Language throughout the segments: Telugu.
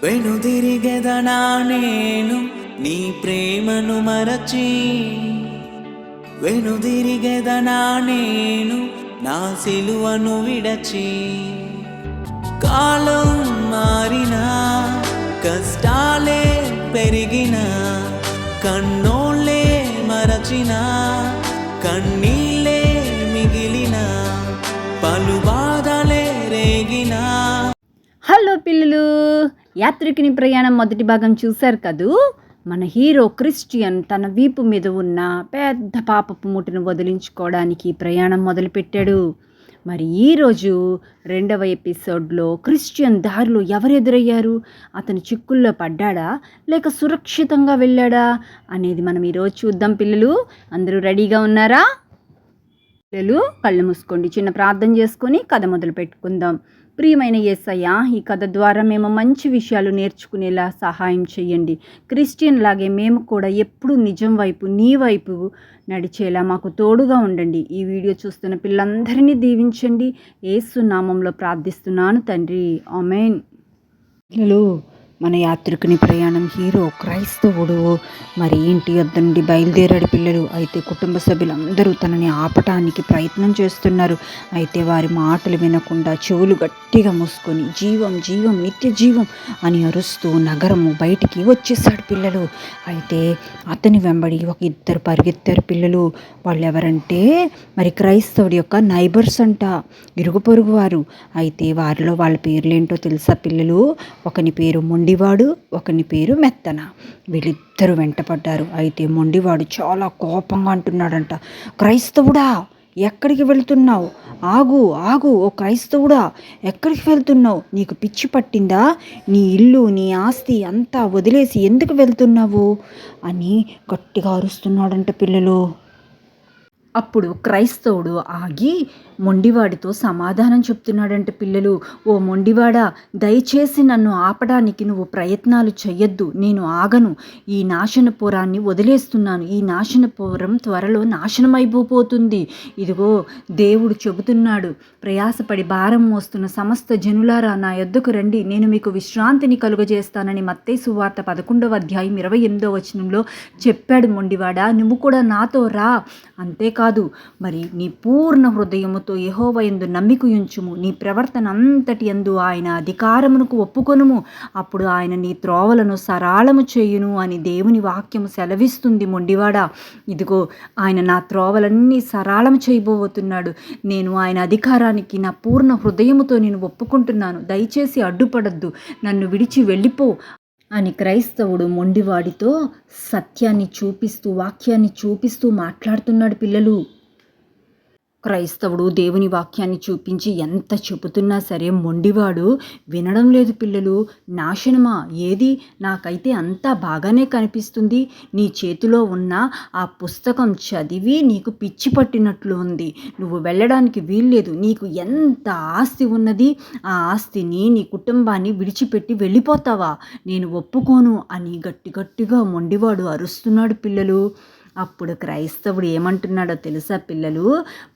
వెనుదిరిగెదనా నేను నీ ప్రేమను మరచి, వెనుదిరిగెదనా నేను నా సిలువను విడచి. కాలం మారినా కష్టాలే పెరిగినా కన్నోళ్ళే మరచినా కన్నీళ్ళే మిగిలిన పలు బాధలే రేగినా. హలో పిల్లలు, యాత్రికుని ప్రయాణం మొదటి భాగం చూశారు కదూ. మన హీరో క్రిస్టియన్ తన వీపు మీద ఉన్న పెద్ద పాపపు మూటను వదిలించుకోవడానికి ప్రయాణం మొదలుపెట్టాడు. మరి ఈరోజు రెండవ ఎపిసోడ్లో క్రిస్టియన్ దారిలో ఎవరు ఎదురయ్యారు, అతను చిక్కుల్లో పడ్డాడా లేక సురక్షితంగా వెళ్ళాడా అనేది మనం ఈరోజు చూద్దాం. పిల్లలు అందరూ రెడీగా ఉన్నారా? పిల్లలు కళ్ళు మూసుకోండి, చిన్న ప్రార్థన చేసుకొని కథ మొదలు పెట్టుకుందాం. ప్రియమైన యేసయ్య, ఈ కథ ద్వారా మేము మంచి విషయాలు నేర్చుకునేలా సహాయం చేయండి. క్రిస్టియన్ లాగే మేము కూడా ఎప్పుడు నిజం వైపు, నీ వైపు నడిచేలా మాకు తోడుగా ఉండండి. ఈ వీడియో చూస్తున్న పిల్లలందరినీ దీవించండి. యేసు నామంలో ప్రార్థిస్తున్నాను తండ్రి, ఆమేన్. పిల్లలు, మన యాత్రికుని ప్రయాణం హీరో క్రైస్తవుడు మరి ఇంటి వద్ద నుండి బయలుదేరాడు. పిల్లలు అయితే కుటుంబ సభ్యులందరూ తనని ఆపటానికి ప్రయత్నం చేస్తున్నారు. అయితే వారి మాటలు వినకుండా చెవులు గట్టిగా మూసుకొని జీవం జీవం నిత్య జీవం అని అరుస్తూ నగరము బయటికి వచ్చేసాడు. పిల్లలు అయితే అతని వెంబడి ఒక ఇద్దరు పరిగెత్తారు. పిల్లలు వాళ్ళు ఎవరంటే మరి క్రైస్తవుడి యొక్క నైబర్స్ అంట, ఇరుగు పొరుగు వారు. అయితే వారిలో వాళ్ళ పేర్లేంటో తెలుసా పిల్లలు? ఒకని పేరు మొండివాడు, ఒకని పేరు మెత్తన. వీళ్ళిద్దరూ వెంటపడ్డారు. అయితే మొండివాడు చాలా కోపంగా అంటున్నాడంట, క్రైస్తవుడా ఎక్కడికి వెళ్తున్నావు? ఆగు ఆగు, ఓ క్రైస్తవుడా ఎక్కడికి వెళ్తున్నావు? నీకు పిచ్చి పట్టిందా? నీ ఇల్లు, నీ ఆస్తి అంతా వదిలేసి ఎందుకు వెళ్తున్నావు అని గట్టిగా అరుస్తున్నాడంట. పిల్లలు అప్పుడు క్రైస్తవుడు ఆగి మొండివాడితో సమాధానం చెప్తున్నాడంటే. పిల్లలు, ఓ మొండివాడా, దయచేసి నన్ను ఆపడానికి నువ్వు ప్రయత్నాలు చెయ్యొద్దు. నేను ఆగను. ఈ నాశనపురాన్ని వదిలేస్తున్నాను. ఈ నాశనపురం త్వరలో నాశనం అయిపోతుంది. ఇదిగో దేవుడు చెబుతున్నాడు, ప్రయాసపడి భారం మోస్తున్న సమస్త జనులారా నా యొద్దకు రండి, నేను మీకు విశ్రాంతిని కలుగజేస్తానని మత్తయి సువార్త 11వ అధ్యాయం 28వ వచనంలో చెప్పాడు. మొండివాడా, నువ్వు కూడా నాతో రా. అంతేకాదు, మరి నీ పూర్ణ హృదయముతో యెహోవా యందు నమ్మిక ఉంచుము, నీ ప్రవర్తన అంతటి యందు ఆయన అధికారమునకు ఒప్పుకొనుము, అప్పుడు ఆయన నీ త్రోవలను సరళము చేయును అని దేవుని వాక్యము సెలవిస్తుంది. మొండివాడా, ఇదిగో ఆయన నా త్రోవలన్నీ సరళము చేయబోతున్నాడు. నేను ఆయన అధికారానికి నా పూర్ణ హృదయముతో నేను ఒప్పుకుంటున్నాను. దయచేసి అడ్డుపడద్దు, నన్ను విడిచి వెళ్ళిపో అని క్రైస్తవుడు మొండివాడితో సత్యాన్ని చూపిస్తూ, వాక్యాన్ని చూపిస్తూ మాట్లాడుతున్నాడు. పిల్లలు క్రైస్తవుడు దేవుని వాక్యాన్ని చూపించి ఎంత చెబుతున్నా సరే మొండివాడు వినడం లేదు. పిల్లలు నాశనమా? ఏది? నాకైతే అంతా బాగానే కనిపిస్తుంది. నీ చేతిలో ఉన్న ఆ పుస్తకం చదివి నీకు పిచ్చి పట్టినట్లు ఉంది. నువ్వు వెళ్ళడానికి వీల్లేదు. నీకు ఎంత ఆస్తి ఉన్నది, ఆ ఆస్తిని, నీ కుటుంబాన్ని విడిచిపెట్టి వెళ్ళిపోతావా? నేను ఒప్పుకోను అని గట్టిగా మొండివాడు అరుస్తున్నాడు. పిల్లలు అప్పుడు క్రైస్తవుడు ఏమంటున్నాడో తెలుసా పిల్లలు?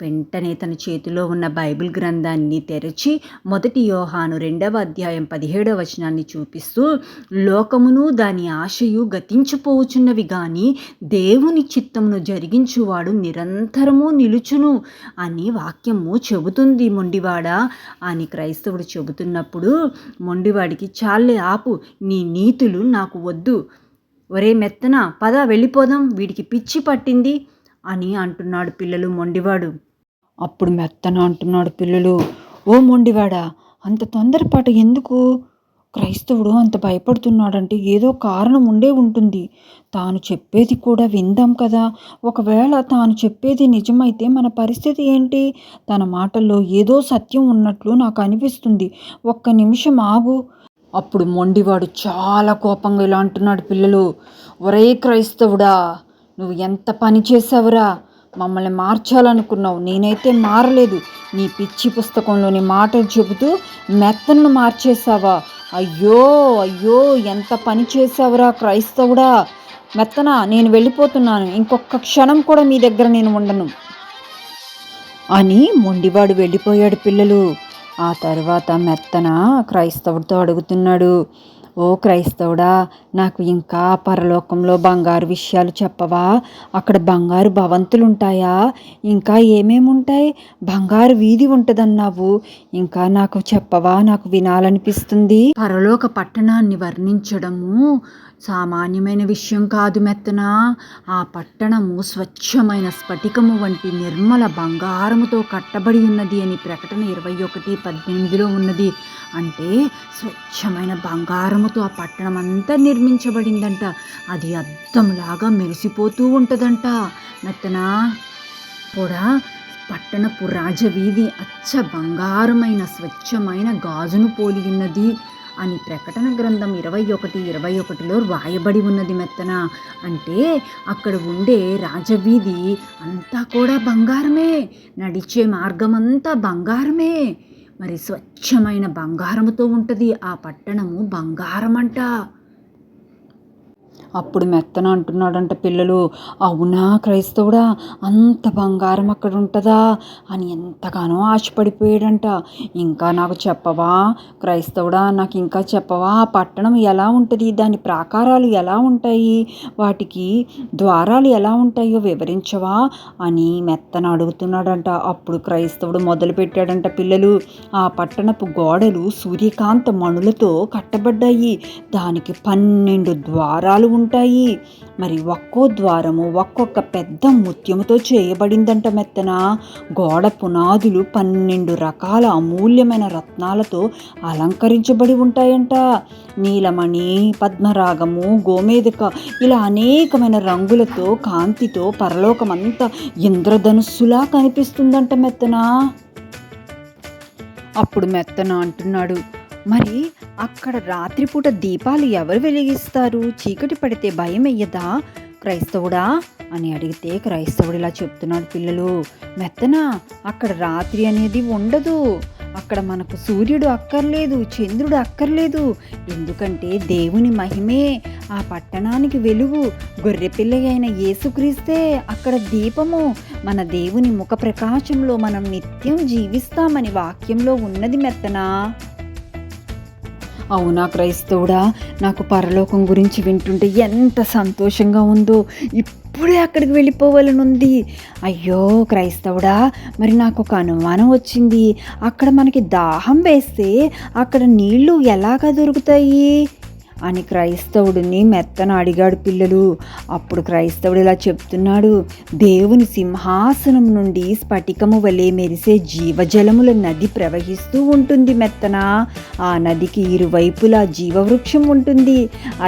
వెంటనే తన చేతిలో ఉన్న బైబిల్ గ్రంథాన్ని తెరిచి 1 యోహాను 2వ అధ్యాయం 17వ వచనాన్ని చూపిస్తూ, లోకమును దాని ఆశయు గతించిపోవచ్చున్నవి గాని దేవుని చిత్తమును జరిగించువాడు నిరంతరము నిలుచును అని వాక్యము చెబుతుంది. మొండివాడా అని క్రైస్తవుడు చెబుతున్నప్పుడు మొండివాడికి, చాలే ఆపు, నీ నీతులు నాకు వద్దు, ఒరే మెత్తన పద వెళ్ళిపోదాం, వీడికి పిచ్చి పట్టింది అని అంటున్నాడు. పిల్లలు మొండివాడు అప్పుడు మెత్తన అంటున్నాడు. పిల్లలు, ఓ మొండివాడా, అంత తొందరపాటు ఎందుకు? క్రైస్తవుడు అంత భయపడుతున్నాడంటే ఏదో కారణం ఉండే ఉంటుంది. తాను చెప్పేది కూడా విందాం కదా. ఒకవేళ తాను చెప్పేది నిజమైతే మన పరిస్థితి ఏంటి? తన మాటల్లో ఏదో సత్యం ఉన్నట్లు నాకు అనిపిస్తుంది. ఒక్క నిమిషం ఆగు. అప్పుడు మొండివాడు చాలా కోపంగా ఇలా అంటున్నాడు. పిల్లలు, ఒరే క్రైస్తవుడా, నువ్వు ఎంత పని చేసావురా? మమ్మల్ని మార్చాలనుకున్నావు, నేనైతే మారలేదు. నీ పిచ్చి పుస్తకంలోని మాటలు చెబుతూ మెత్తను మార్చేసావా? అయ్యో అయ్యో, ఎంత పని చేసావురా క్రైస్తవుడా. మెత్తన, నేను వెళ్ళిపోతున్నాను. ఇంకొక క్షణం కూడా మీ దగ్గర నేను ఉండను అని మొండివాడు వెళ్ళిపోయాడు. పిల్లలు ఆ తర్వాత మెత్తన క్రైస్తవుడితో అడుగుతున్నాడు, ఓ క్రైస్తవుడా, నాకు ఇంకా పరలోకంలో బంగారు విషయాలు చెప్పవా? అక్కడ బంగారు భవంతులుంటాయా? ఇంకా ఏమేముంటాయి? బంగారు వీధి ఉంటదన్నావు. ఇంకా నాకు చెప్పవా? నాకు వినాలనిపిస్తుంది. పరలోక పట్టణాన్ని వర్ణించడము సామాన్యమైన విషయం కాదు మెత్తనా. ఆ పట్టణము స్వచ్ఛమైన స్ఫటికము వంటి నిర్మల బంగారముతో కట్టబడి ఉన్నది అని ప్రకటన 21:18 ఉన్నది. అంటే స్వచ్ఛమైన బంగారముతో ఆ పట్టణం అంతా నిర్మించబడిందంట. అది అద్దంలాగా మెరిసిపోతూ ఉంటుందంట మెత్తనా. కూడా పట్టణపు రాజవీధి అచ్చ బంగారమైన స్వచ్ఛమైన గాజును పోలి ఉన్నది అని ప్రకటన గ్రంథం 21:21లో రాయబడి ఉన్నది మెత్తన. అంటే అక్కడ ఉండే రాజవీధి అంతా కూడా బంగారమే, నడిచే మార్గం అంతా బంగారమే, మరి స్వచ్ఛమైన బంగారముతో ఉంటుంది. ఆ పట్టణము బంగారమంట. అప్పుడు మెత్తన అంటున్నాడంట పిల్లలు, అవునా క్రైస్తవుడా, అంత బంగారం అక్కడ ఉంటుందా అని ఎంతగానో ఆశపడిపోయాడంట. ఇంకా నాకు చెప్పవా క్రైస్తవుడా, నాకు ఇంకా చెప్పవా, ఆ పట్టణం ఎలా ఉంటుంది, దాని ప్రాకారాలు ఎలా ఉంటాయి, వాటికి ద్వారాలు ఎలా ఉంటాయో వివరించవా అని మెత్తన అడుగుతున్నాడంట. అప్పుడు క్రైస్తవుడు మొదలుపెట్టాడంట, పిల్లలు, ఆ పట్టణపు గోడలు సూర్యకాంత మణులతో కట్టబడ్డాయి. దానికి 12 ద్వారాలు ఉంటాయి. మరి ఒక్కో ద్వారము ఒక్కొక్క పెద్ద ముత్యముతో చేయబడిందంట మెత్తన. గోడ పునాదులు 12 రకాల అమూల్యమైన రత్నాలతో అలంకరించబడి ఉంటాయంట. నీలమణి, పద్మరాగము, గోమేధిక ఇలా అనేకమైన రంగులతో కాంతితో పరలోకమంతా ఇంద్రధనుస్సులా కనిపిస్తుందంట మెత్తన. అప్పుడు మెత్తన అంటున్నాడు, మరి అక్కడ రాత్రిపూట దీపాలు ఎవరు వెలిగిస్తారు? చీకటి పడితే భయం వెయ్యదా క్రైస్తవుడా అని అడిగితే క్రైస్తవుడు ఇలా చెప్తున్నాడు, పిల్లలు, మెత్తన అక్కడ రాత్రి అనేది ఉండదు. అక్కడ మనకు సూర్యుడు అక్కర్లేదు, చంద్రుడు అక్కర్లేదు. ఎందుకంటే దేవుని మహిమే ఆ పట్టణానికి వెలుగు. గొర్రెపిల్ల అయిన యేసుక్రీస్తే అక్కడ దీపము. మన దేవుని ముఖ ప్రకాశంలో మనం నిత్యం జీవిస్తామని వాక్యంలో ఉన్నది మెత్తనా. అవునా క్రైస్తవుడా, నాకు పరలోకం గురించి వింటుంటే ఎంత సంతోషంగా ఉందో. ఇప్పుడే అక్కడికి వెళ్ళిపోవాలనుంది. అయ్యో క్రైస్తవుడా, మరి నాకు ఒక అనుమానం వచ్చింది. అక్కడ మనకి దాహం వేస్తే అక్కడ నీళ్లు ఎలాగా దొరుకుతాయి అని క్రైస్తవుడిని మెత్తన అడిగాడు పిల్లలు. అప్పుడు క్రైస్తవుడు ఇలా చెప్తున్నాడు, దేవుని సింహాసనం నుండి స్ఫటికము వలె మెరిసే జీవజలముల నది ప్రవహిస్తూ ఉంటుంది మెత్తన. ఆ నదికి ఇరువైపులా జీవవృక్షం ఉంటుంది.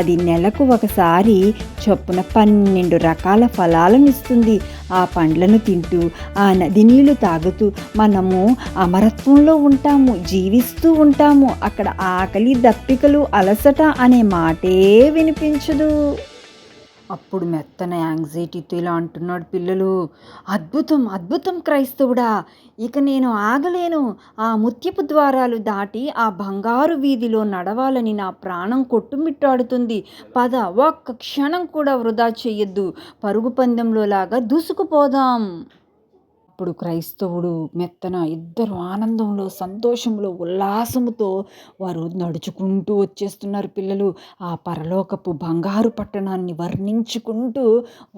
అది నెలకు ఒకసారి చొప్పున 12 రకాల ఫలాలను ఇస్తుంది. ఆ పండ్లను తింటూ ఆ నది నీళ్లు తాగుతూ మనము అమరత్వంలో ఉంటాము, జీవిస్తూ ఉంటాము. అక్కడ ఆకలి, దప్పికలు, అలసట అనే మాటే వినిపించదు. అప్పుడు మెత్తన యాంగ్జైటీతో ఇలా అంటున్నాడు, పిల్లలు, అద్భుతం అద్భుతం క్రైస్తవుడా, ఇక నేను ఆగలేను. ఆ ముత్యపు ద్వారాలు దాటి ఆ బంగారు వీధిలో నడవాలని నా ప్రాణం కొట్టుమిట్టాడుతుంది. పద, ఒక్క క్షణం కూడా వృధా చెయ్యొద్దు, పరుగు పందెంలో లాగా దూసుకుపోదాం. అప్పుడు క్రైస్తవుడు మెత్తన ఇద్దరు ఆనందంలో, సంతోషంలో, ఉల్లాసముతో వారు నడుచుకుంటూ వచ్చేస్తున్నారు పిల్లలు. ఆ పరలోకపు బంగారు పట్టణాన్ని వర్ణించుకుంటూ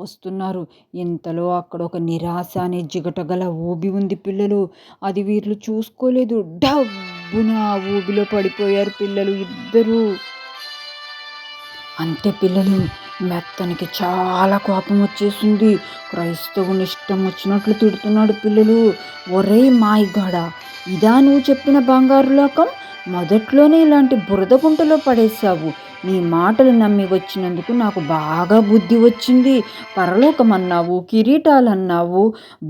వస్తున్నారు. ఇంతలో అక్కడ ఒక నిరాశ అనే జిగటగల ఊబి ఉంది పిల్లలు. అది వీళ్ళు చూసుకోలేదు. డబ్బున ఆ ఊబిలో పడిపోయారు పిల్లలు ఇద్దరు. అంతే పిల్లలు, మెత్తనికి చాలా కోపం వచ్చేసింది. క్రైస్తవుని ఇష్టం వచ్చినట్లు తిడుతున్నాడు పిల్లలు. ఒరేయ్ మాయగాడా, ఇదా నువ్వు చెప్పిన బంగారు లోకం? మొదట్లోనే ఇలాంటి బురద గుంటలో పడేశావు. నీ మాటలు నమ్మి వచ్చినందుకు నాకు బాగా బుద్ధి వచ్చింది. పరలోకం అన్నావు, కిరీటాలు అన్నావు,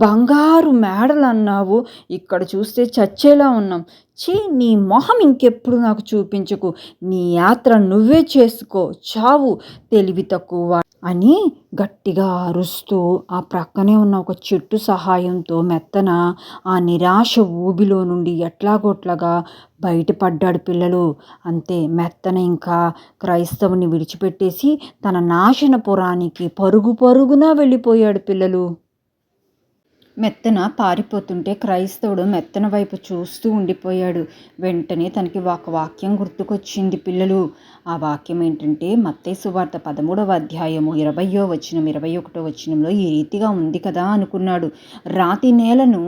బంగారు మేడలు అన్నావు, ఇక్కడ చూస్తే చచ్చేలా ఉన్నాం. ఛీ, నీ మొహం ఇంకెప్పుడు నాకు చూపించకు. నీ యాత్ర నువ్వే చేసుకో, చావు, తెలివి తక్కువ అని గట్టిగా అరుస్తూ ఆ ప్రక్కనే ఉన్న ఒక చెట్టు సహాయంతో మెత్తన ఆ నిరాశ ఊబిలో నుండి ఎట్లాగొట్లాగా బయటపడ్డాడు పిల్లలు. అంతే, మెత్తన ఇంకా క్రైస్తవుని విడిచిపెట్టేసి తన నాశనపురానికి పరుగు పరుగున వెళ్ళిపోయాడు పిల్లలు. మెత్తన పారిపోతుంటే క్రైస్తవుడు మెత్తన వైపు చూస్తూ ఉండిపోయాడు. వెంటనే తనకి ఒక వాక్యం గుర్తుకొచ్చింది పిల్లలు. ఆ వాక్యం ఏంటంటే మత్తయి సువార్త 13వ అధ్యాయము 20వ వచనం 21వ వచనంలో ఈ రీతిగా ఉంది కదా అనుకున్నాడు. రాతి నేలను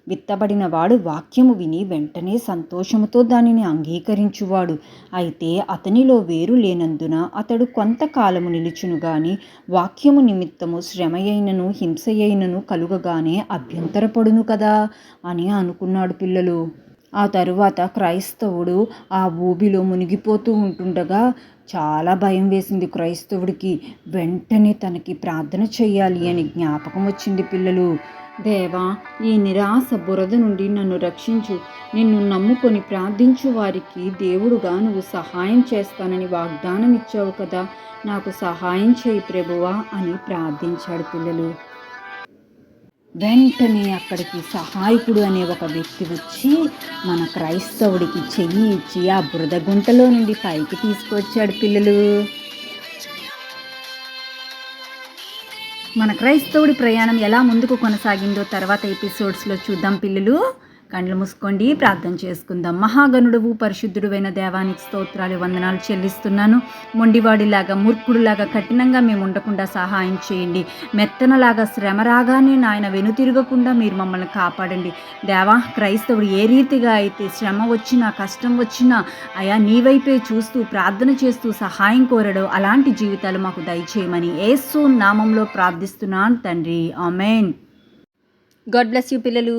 విత్తబడిన వాడు వాక్యము విని వెంటనే సంతోషముతో దానిని అంగీకరించువాడు. అయితే అతనిలో వేరు లేనందున అతడు కొంతకాలము నిలుచును గాని వాక్యము నిమిత్తము శ్రమయైనను హింసయైనను కలుగగానే అభ్యంతరపడును కదా అని అనుకున్నాడు పిల్లలు. ఆ తరువాత క్రైస్తవుడు ఆ ఊబిలో మునిగిపోతూ ఉంటుండగా చాలా భయం వేసింది క్రైస్తవుడికి. వెంటనే తనకి ప్రార్థన చెయ్యాలి అని జ్ఞాపకం వచ్చింది పిల్లలు. దేవా, ఈ నిరాశ బురద నుండి నన్ను రక్షించు. నిన్ను నమ్ముకొని ప్రార్థించు వారికి దేవుడుగా నువ్వు సహాయం చేస్తానని వాగ్దానం ఇచ్చావు కదా, నాకు సహాయం చేయి ప్రభువా అని ప్రార్థించాడు పిల్లలు. వెంటనే అక్కడికి సహాయకుడు అనే ఒక వ్యక్తి వచ్చి మన క్రైస్తవుడికి చెయ్యి ఇచ్చి ఆ బురద గుంటలో నుండి పైకి తీసుకొచ్చాడు పిల్లలు. మన క్రైస్తవుడి ప్రయాణం ఎలా ముందుకు కొనసాగిందో తర్వాత ఎపిసోడ్స్లో చూద్దాం పిల్లలు. కళ్ళు మూసుకోండి, ప్రార్థన చేసుకుందాం. మహాగణుడువు పరిశుద్ధుడువైన దేవానికి స్తోత్రాలు వందనాలు చెల్లిస్తున్నాను. మొండివాడిలాగా మూర్ఖుడులాగా కఠినంగా మేము ఉండకుండా సహాయం చేయండి. మెత్తనలాగా శ్రమ రాగానే నాయన వెనుతిరగకుండా మీరు మమ్మల్ని కాపాడండి. దేవా, క్రైస్తవుడు ఏ రీతిగా అయితే శ్రమ వచ్చినా కష్టం వచ్చినా అయా నీ వైపే చూస్తూ ప్రార్థన చేస్తూ సహాయం కోరడో అలాంటి జీవితాలు మాకు దయచేయమని యేసు నామంలో ప్రార్థిస్తున్నాను తండ్రి, ఆమేన్. గాడ్ బ్లెస్ యూ పిల్లలు.